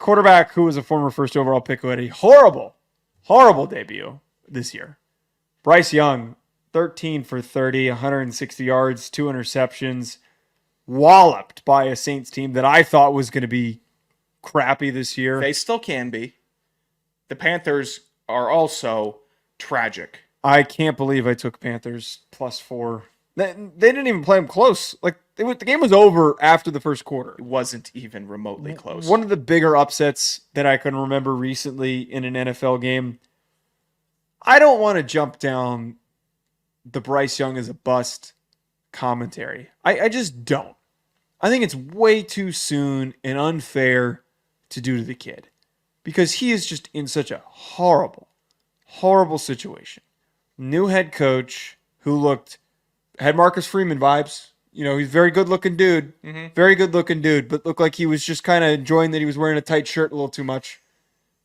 quarterback who was a former first overall pick who had a horrible, horrible debut this year. Bryce Young, 13 for 30, 160 yards, 2 interceptions, walloped by a Saints team that I thought was going to be crappy this year. They still can be. The Panthers are also tragic. I can't believe I took Panthers +4. They didn't even play them close. Like the game was over after the first quarter. It wasn't even remotely close. One of the bigger upsets that I can remember recently in an NFL game. I don't want to jump down the Bryce Young is a bust commentary. I just don't. I think it's way too soon and unfair to do to the kid because he is just in such a horrible, horrible situation. New head coach who had Marcus Freeman vibes. You know, he's a very good looking dude. Mm-hmm. Very good looking dude, but looked like he was just kind of enjoying that he was wearing a tight shirt a little too much.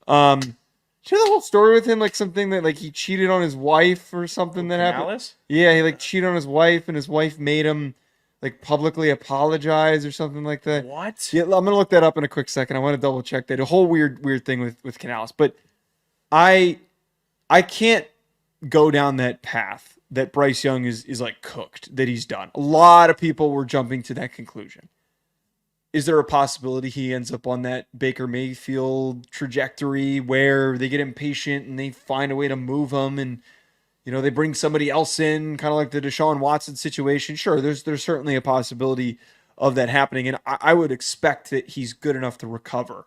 Do you know the whole story with him? Like something that like he cheated on his wife or something that happened. Yeah, he like cheated on his wife and his wife made him like publicly apologize or something like that. What? Yeah, I'm gonna look that up in a quick second. I want to double check that. A whole weird thing with Canales, but I can't go down that path that Bryce Young is like cooked, that he's done. A lot of people were jumping to that conclusion. Is there a possibility he ends up on that Baker Mayfield trajectory where they get impatient and they find a way to move him and, you know, they bring somebody else in, kind of like the Deshaun Watson situation? Sure, there's certainly a possibility of that happening, and I would expect that he's good enough to recover.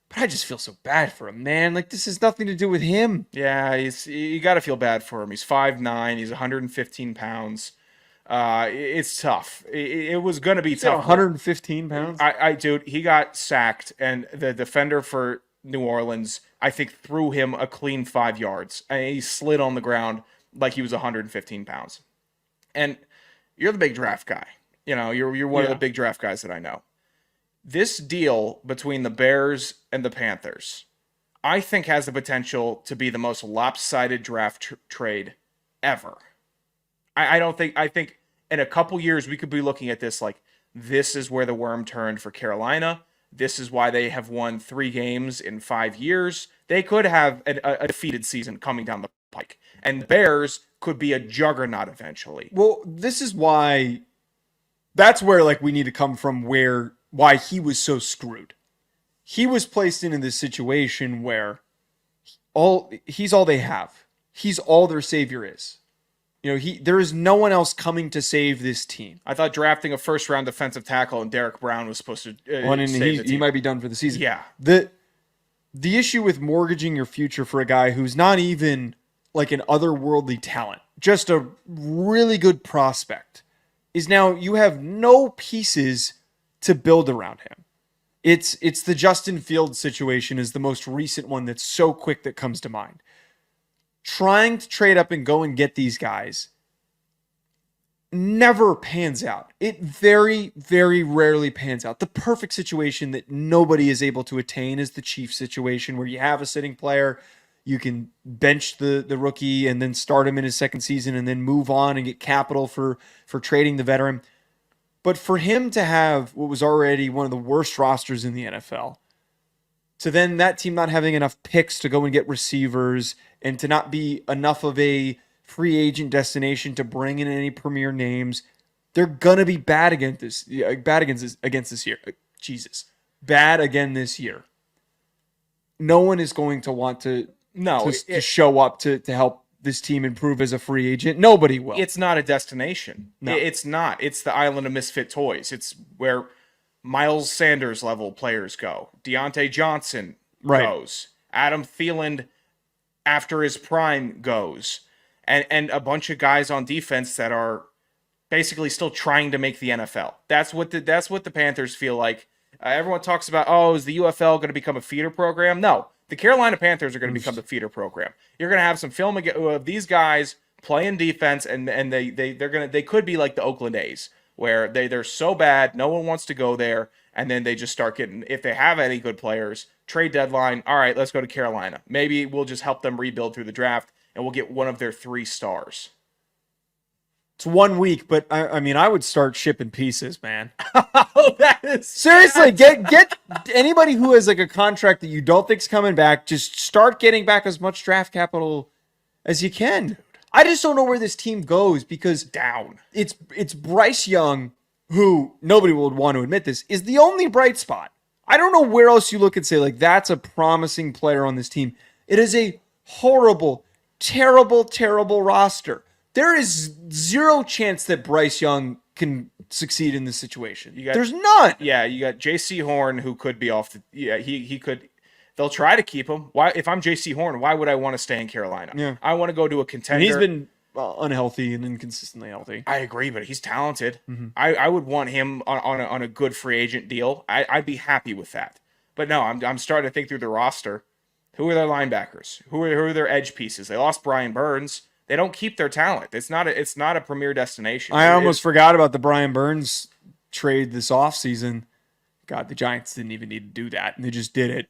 But I just feel so bad for him, man. Like, this has nothing to do with him. Yeah, you got to feel bad for him. He's 5'9", he's 115 pounds. It's tough. It was going to be tough. 115 pounds? Dude, he got sacked, and the defender for New Orleans, I think, threw him a clean 5 yards. And he slid on the ground like he was 115 pounds. And you're the big draft guy. You know, you're one of the big draft guys that I know. This deal between the Bears and the Panthers, I think, has the potential to be the most lopsided draft trade ever. I think in a couple years we could be looking at this like, this is where the worm turned for Carolina. This is why they have won 3 games in 5 years. They could have a defeated season coming down the pike. And the Bears could be a juggernaut eventually. Well, this is why, that's where like we need to come from, why he was so screwed. He was placed into this situation where he's all they have. He's all their savior is. You know, there is no one else coming to save this team. I thought drafting a first-round defensive tackle and Derek Brown was supposed to save the team. He might be done for the season. Yeah. The issue with mortgaging your future for a guy who's not even like an otherworldly talent, just a really good prospect, is now you have no pieces to build around him. It's the Justin Fields situation is the most recent one that's so quick that comes to mind. Trying to trade up and go and get these guys never pans out. It very, very rarely pans out. The perfect situation that nobody is able to attain is the Chiefs situation, where you have a sitting player, you can bench the rookie and then start him in his second season and then move on and get capital for trading the veteran. But for him to have what was already one of the worst rosters in the NFL, to then that team not having enough picks to go and get receivers and to not be enough of a free agent destination to bring in any premier names, they're gonna be bad against this year. Bad again this year. No one is going to want to show up to help this team improve as a free agent. Nobody will. It's not a destination. No. It's not. It's the island of misfit toys. It's where Miles Sanders level players go. Deontay Johnson goes. Adam Thielen, after his prime, goes. And a bunch of guys on defense that are basically still trying to make the NFL. That's what the Panthers feel like. Everyone talks about, is the UFL going to become a feeder program? No. The Carolina Panthers are going to become the feeder program. You're going to have some film of these guys playing defense, and they could be like the Oakland A's, where they're so bad, no one wants to go there, and then they just start getting, if they have any good players, trade deadline, all right, let's go to Carolina. Maybe we'll just help them rebuild through the draft, and we'll get one of their 3 stars. It's 1 week, but I mean, I would start shipping pieces, man. Oh, that is Seriously, get anybody who has like a contract that you don't think's coming back. Just start getting back as much draft capital as you can. I just don't know where this team goes because down. It's Bryce Young, who nobody would want to admit this, is the only bright spot. I don't know where else you look and say, like, that's a promising player on this team. It is a horrible, terrible, terrible roster. There is zero chance that Bryce Young can succeed in this situation. There's none. Yeah, you got J.C. Horn, who could be off the. Yeah, he could. They'll try to keep him. Why? If I'm J.C. Horn, why would I want to stay in Carolina? Yeah. I want to go to a contender. And he's been unhealthy and inconsistently healthy. I agree, but he's talented. Mm-hmm. I would want him on a good free agent deal. I'd be happy with that. But no, I'm starting to think through the roster. Who are their linebackers? Who are their edge pieces? They lost Brian Burns. They don't keep their talent. It's not a premier destination. I almost forgot about the Brian Burns trade this offseason. God, the Giants didn't even need to do that, and they just did it.